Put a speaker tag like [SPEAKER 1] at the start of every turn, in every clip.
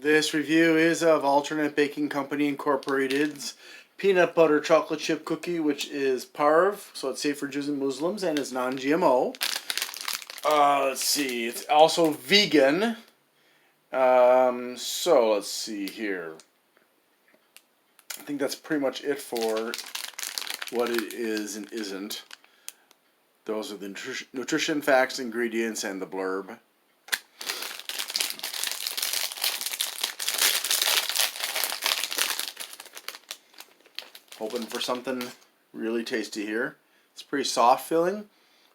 [SPEAKER 1] This review is of Alternate Baking Company Incorporated's peanut butter chocolate chip cookie, which is parve, so it's safe for Jews and Muslims, and is non-GMO. Let's see, it's also vegan. So let's see here. I think that's pretty much it for what it is and isn't. Those are the nutrition facts, ingredients, and the blurb. Hoping for something really tasty here. It's pretty soft filling,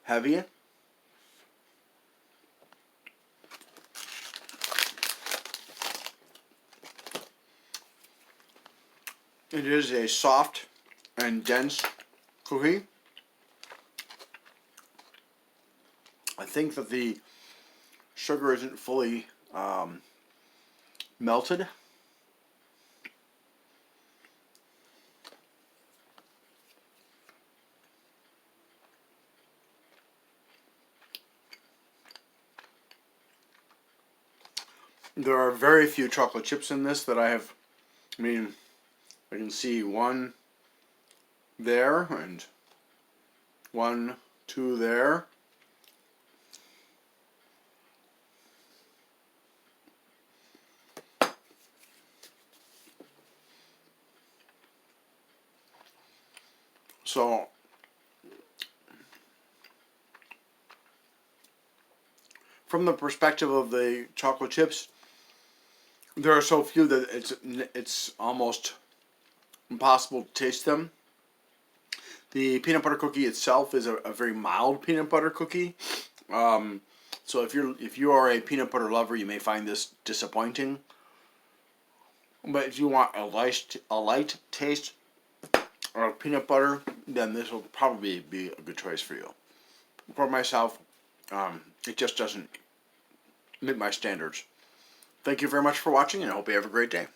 [SPEAKER 1] heavy. It is a soft and dense cookie. I think that the sugar isn't fully melted. There are very few chocolate chips in this that I have. I can see one there and one, two there. So from the perspective of the chocolate chips, there are so few that it's almost impossible to taste them. The peanut butter cookie itself is a very mild peanut butter cookie. So if you are a peanut butter lover, you may find this disappointing. But if you want a light taste of peanut butter, then this will probably be a good choice for you. For myself, it just doesn't meet my standards. Thank you very much for watching, and I hope you have a great day.